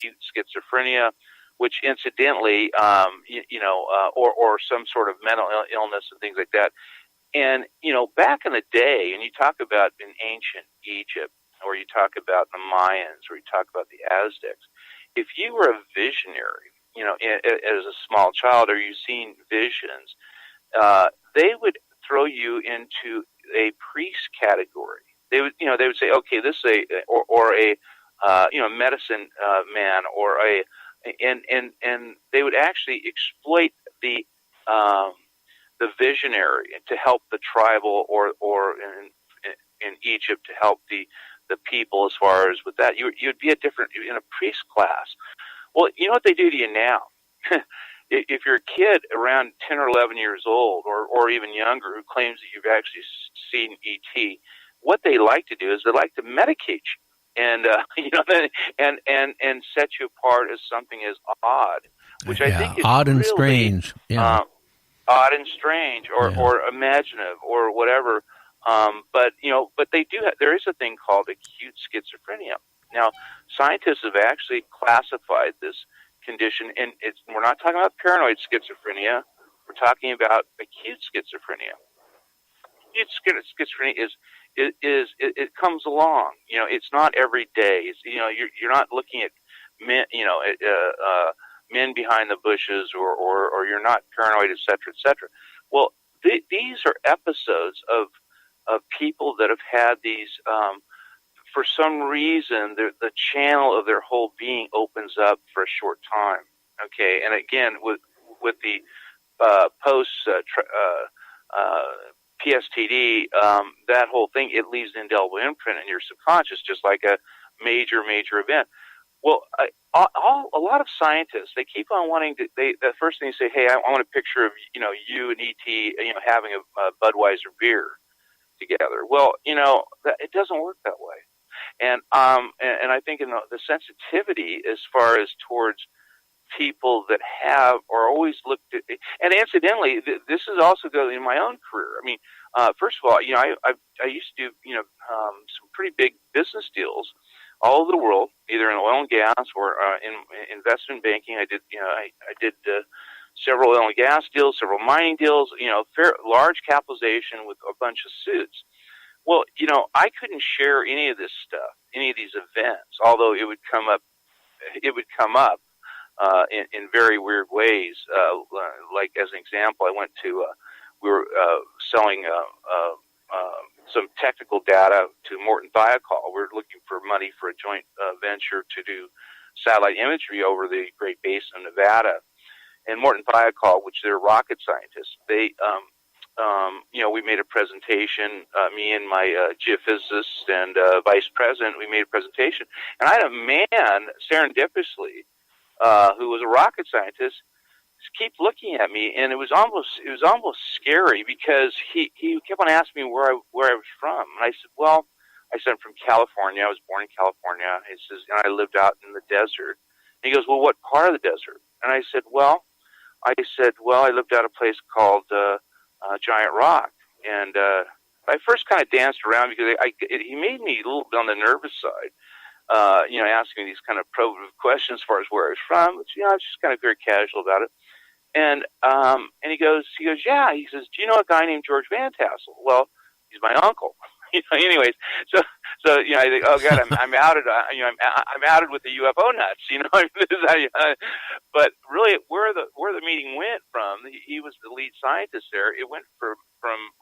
acute schizophrenia, which incidentally, or some sort of mental illness and things like that. And, back in the day, and you talk about in ancient Egypt, or you talk about the Mayans, or you talk about the Aztecs, if you were a visionary, as a small child, or you've seen visions, they would throw you into a priest category. They would say, okay, this is a medicine man, and they would actually exploit the visionary to help the tribal, or in Egypt to help the people as far as with that. You'd be in a priest class. Well, you know what they do to you now? If you're a kid around 10 or 11 years old, or even younger, who claims that you've actually seen ET, what they like to do is they like to medicate you, and and set you apart as something as odd, which I think is odd and really, strange. Yeah. Odd and strange, or imaginative, or whatever. But they do there is a thing called acute schizophrenia. Now, scientists have actually classified this condition, and we're not talking about paranoid schizophrenia. We're talking about acute schizophrenia. Acute schizophrenia it comes along. It's not every day. It's, you're not looking at men, men behind the bushes, or you're not paranoid, et cetera, et cetera. Well, these are episodes of people that have had these. For some reason, the channel of their whole being opens up for a short time. Okay, and again, with the post PSTD, that whole thing, it leaves an indelible imprint in your subconscious, just like a major event. Well, a lot of scientists, they keep on wanting to. The first thing they say, "Hey, I want a picture of you and ET, having a Budweiser beer together." Well, it doesn't work that way. And I think in the sensitivity as far as towards people that have or always looked at, and incidentally, this is also going in my own career. I mean, first of all, I used to do some pretty big business deals all over the world, either in oil and gas or in investment banking. I did several oil and gas deals, several mining deals. Large capitalization with a bunch of suits. Well, I couldn't share any of this stuff, any of these events, although it would come up in very weird ways. Like, as an example, I went to, we were selling some technical data to Morton Thiokol. We were looking for money for a joint venture to do satellite imagery over the Great Basin of Nevada. And Morton Thiokol, which they're rocket scientists, they we made a presentation, me and my geophysicist and vice president, we made a presentation. And I had a man, serendipitously, who was a rocket scientist, keep looking at me, and it was almost scary, because he kept on asking me where I was from. And I said, I'm from California. I was born in California. He says, and I lived out in the desert. And he goes, well, what part of the desert? And I said, I lived out a place called Giant Rock. And I first kind of danced around, because he made me a little bit on the nervous side, asking me these kind of probative questions as far as where I was from. But, I was just kind of very casual about it. And he goes, yeah. He says, do you know a guy named George Van Tassel? Well, he's my uncle. Anyways, so I think, oh God, I'm outed. I'm outed with the UFO nuts. But really, where the meeting went from, he was the lead scientist there. It went from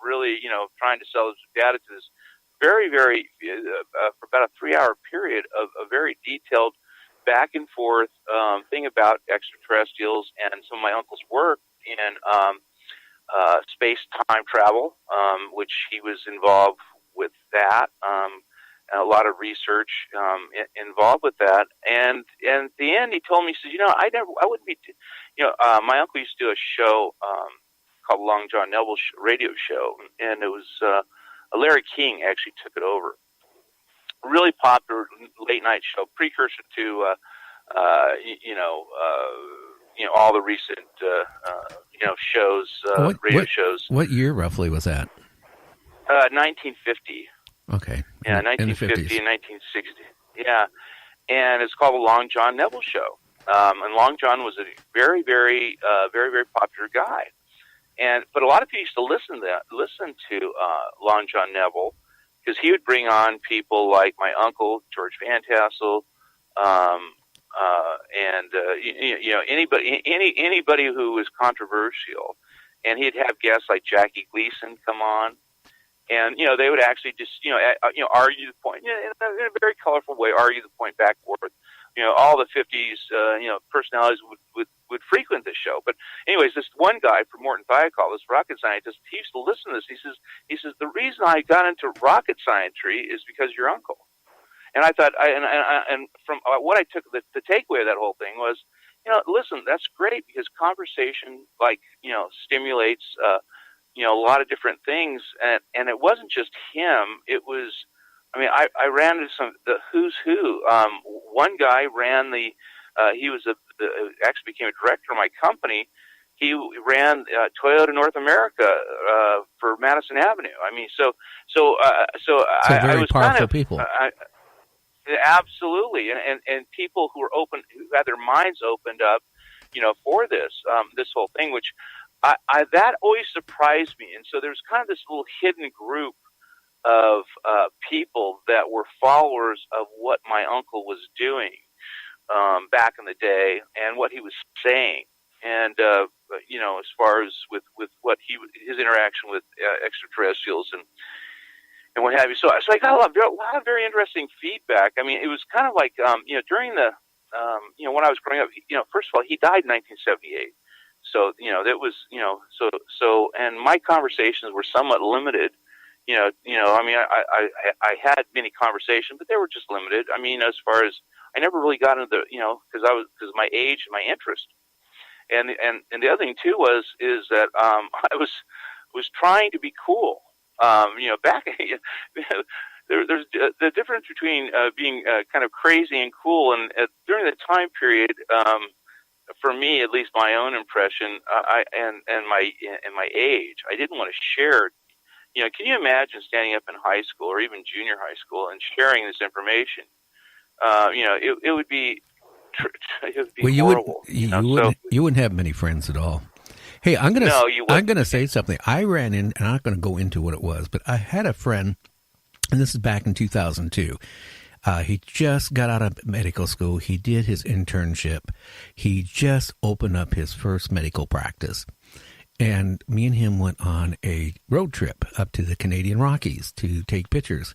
really, trying to sell his data to this very, very for about a 3-hour period of a very detailed back and forth thing about extraterrestrials and some of my uncle's work in space-time travel, which he was involved with that, and a lot of research involved with that. And at the end, he told me, he says, I wouldn't be, my uncle used to do a show called Long John Neville's radio show, and it was Larry King actually took it over. Really popular late night show, precursor to all the recent shows, radio shows. What year roughly was that? 1950. Okay. Yeah, 1950 and 1960. Yeah, and it's called the Long John Neville Show. And Long John was a very, very, very popular guy. But a lot of people used to listen to Long John Neville, because he would bring on people like my uncle George Van Tassel, anybody who was controversial, and he'd have guests like Jackie Gleason come on, and they would actually just argue the point in a very colorful way, argue the point back and forth. All the 50s personalities would frequent this show. But anyways, this one guy from Morton Thiokol, this rocket scientist, he used to listen to this. He says the reason I got into rocket scientry is because of your uncle. And I thought, and from what I took, the takeaway of that whole thing was, listen, that's great, because conversation stimulates a lot of different things, and it wasn't just him. It was, I ran into the who's who. One guy ran he was actually became a director of my company. He ran Toyota North America for Madison Avenue. So very I was powerful kind of people. Absolutely, and people who were open, who had their minds opened up, for this whole thing, which that always surprised me. And so there's kind of this little hidden group of people that were followers of what my uncle was doing back in the day and what he was saying, and as far as with what his interaction with extraterrestrials and what have you. So I got a lot of very interesting feedback. It was kind of like during the when I was growing up, first of all, he died in 1978. So that was and my conversations were somewhat limited. I had many conversations, but they were just limited. As far as I never really got into the because of my age and my interest. And the other thing too is that I was trying to be cool. Back there's the difference between being kind of crazy and cool, and during the time period, for me, at least my own impression, and my age, I didn't want to share. Can you imagine standing up in high school or even junior high school and sharing this information? It would be horrible. You wouldn't have many friends at all. Hey, I'm gonna say something. I ran in, and I'm not going to go into what it was, but I had a friend, and this is back in 2002. He just got out of medical school. He did his internship. He just opened up his first medical practice. And me and him went on a road trip up to the Canadian Rockies to take pictures.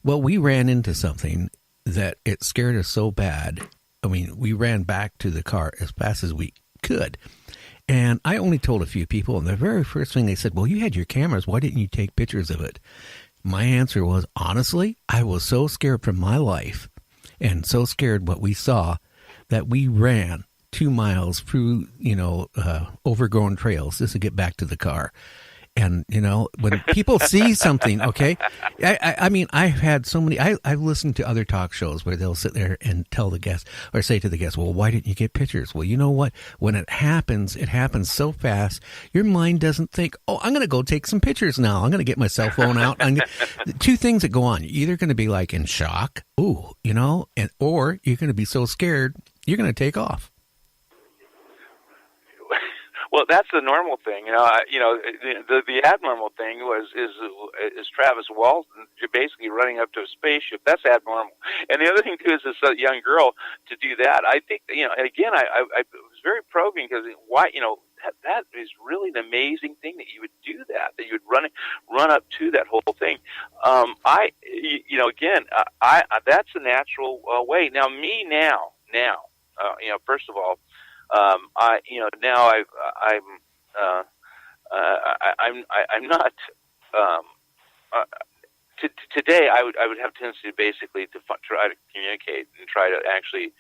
Well, we ran into something that it scared us so bad. We ran back to the car as fast as we could. And I only told a few people, and the very first thing they said, well, you had your cameras. Why didn't you take pictures of it? My answer was, honestly, I was so scared for my life and so scared what we saw that we ran 2 miles through, overgrown trails just to get back to the car. And, when people see something, okay, I've had so many, I've listened to other talk shows where they'll sit there and tell the guest or say to the guest, well, why didn't you get pictures? Well, you know what? When it happens so fast, your mind doesn't think, oh, I'm going to go take some pictures now. I'm going to get my cell phone out. Two things that go on. You're either going to be like in shock, or you're going to be so scared, you're going to take off. Well, that's the normal thing, The abnormal thing is Travis Walton basically running up to a spaceship. That's abnormal. And the other thing too is this young girl to do that. I think and again, I was very probing because why that is really an amazing thing that you would do that you would run up to that whole thing. That's a natural way. Now, me now, first of all. I'm not. Today, I would have a tendency to basically try to communicate and try to actually,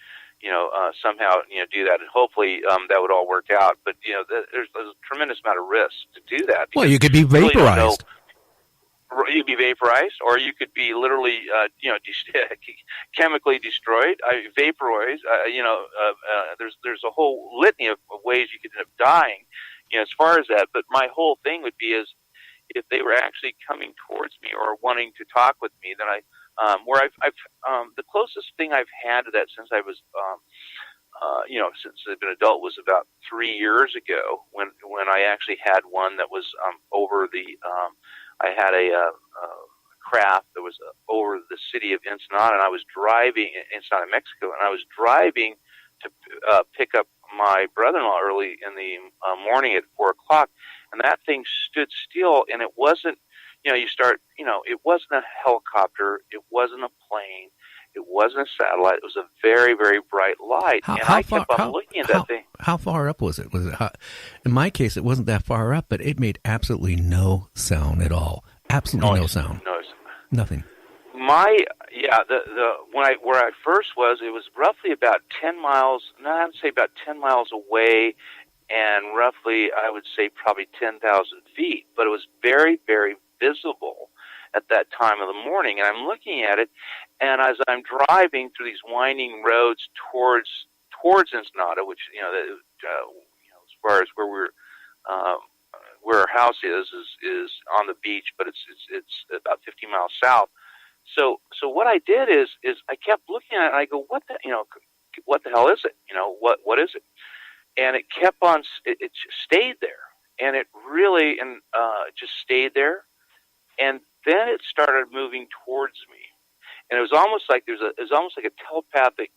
somehow do that, and hopefully that would all work out. But there's a tremendous amount of risk to do that. Well, you could be vaporized. You could be vaporized, or you could be literally, chemically destroyed, vaporized. There's a whole litany of ways you could end up dying, as far as that. But my whole thing would be is if they were actually coming towards me or wanting to talk with me, then where I've the closest thing I've had to that since I was since I've been an adult was about 3 years ago when I actually had one that was over the I had a craft that was over the city of Ensenada, and I was driving Ensenada, Mexico, and I was driving to pick up my brother-in-law early in the morning at 4 o'clock, and that thing stood still, and it wasn't. It wasn't a helicopter, it wasn't a plane, it wasn't a satellite. It was a very, very bright light, I kept on looking at that thing. How far up was it? Was it hot? In my case, it wasn't that far up, but it made absolutely no sound at all. Absolutely no sound. Nothing. Where I first was, it was roughly about 10 miles. No, I would say about 10 miles away, and roughly, I would say probably 10,000 feet. But it was very, very visible at that time of the morning, and I'm looking at it, and as I'm driving through these winding roads towards Ensenada, which as far as where our house is on the beach, but it's about 50 miles south. So what I did is I kept looking at it, and I go, what the hell is it? What is it? And it kept on. It just stayed there, and it really just stayed there. And then it started moving towards me, and it was almost like it was almost like a telepathic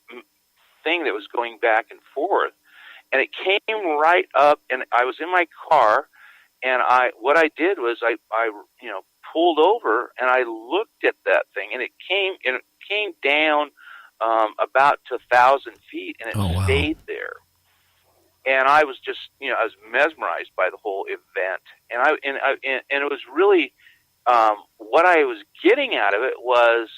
thing that was going back and forth. And it came right up, and I was in my car, and what I did was I pulled over, and I looked at that thing, and it came down about to 1,000 feet, and it stayed there. And I was just I was mesmerized by the whole event, and it was really. What I was getting out of it was,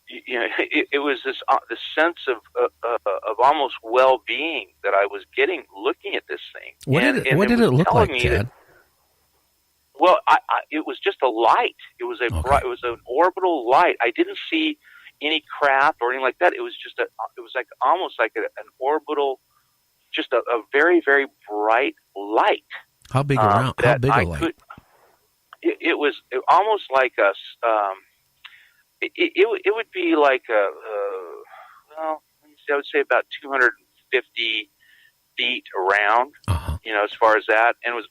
it was this sense of almost well-being that I was getting looking at this thing. What did it look like, Chad? It was just a light. It was it was an orbital light. I didn't see any craft or anything like that. It was just it was like almost like an orbital, just a very, very bright light. How big around? How big a light? It was almost like a. It would be like I would say about 250 feet around. As far as that, and it was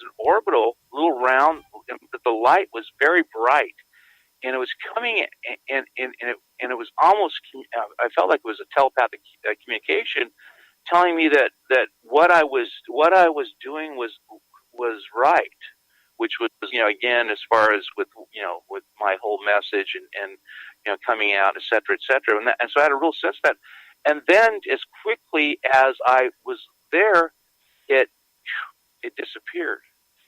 an orbital, little round, but the light was very bright, and it was coming, and it was almost. I felt like it was a telepathic communication, telling me that what I was doing was right, which was again, as far as with my whole message and coming out, et cetera, and so I had a real sense of that. And then as quickly as I was there, it disappeared.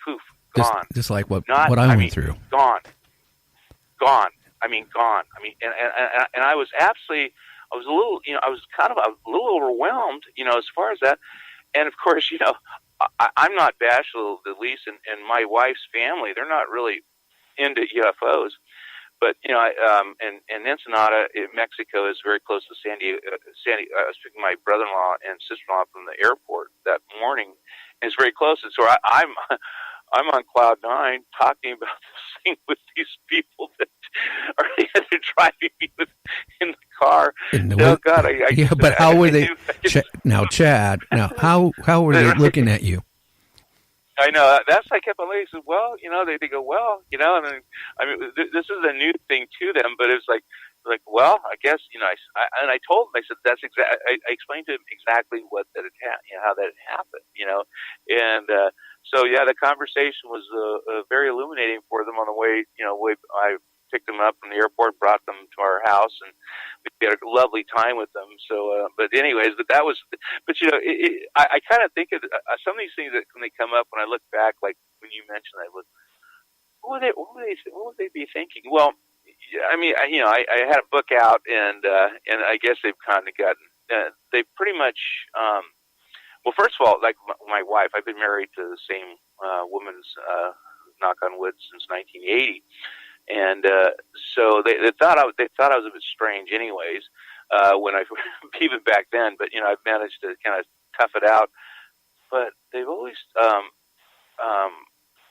Poof, gone. Just like what I went through. Gone. I mean, gone. I mean, and I was absolutely. I was a little, I was kind of a little overwhelmed, as far as that. And of course, I'm not bashful, at least in my wife's family. They're not really into UFOs. But, and Ensenada, Mexico, is very close to San Diego. I was picking my brother-in-law and sister-in-law from the airport that morning. And it's very close. And so I'm on cloud nine talking about this thing with these people that are driving me in the car. Oh God! But how were they? Now, Chad. Now, how were they looking at you? I know that's. I kept on looking. I said, "Well, they go, well, and then, I mean, this is a new thing to them, but it's like, well, I guess, and I told them, I said, that's exactly. I explained to them exactly what that had how that had happened, and so yeah, the conversation was very illuminating for them on the way. I picked them up from the airport, brought them to our house, and we had a lovely time with them. So, but anyways, I kind of think of some of these things that when they come up, when I look back, like when you mentioned that, what would they be thinking? Well, I mean, I had a book out, and I guess they've kind of gotten, they pretty much, well, first of all, like my wife, I've been married to the same woman's, knock on wood, since 1980. And so they thought I was a bit strange, anyways. When I even back then, but I've managed to kind of tough it out. But they've always,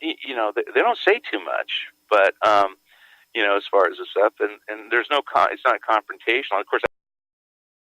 they don't say too much. But as far as this stuff, and there's no, it's not confrontational. Of course,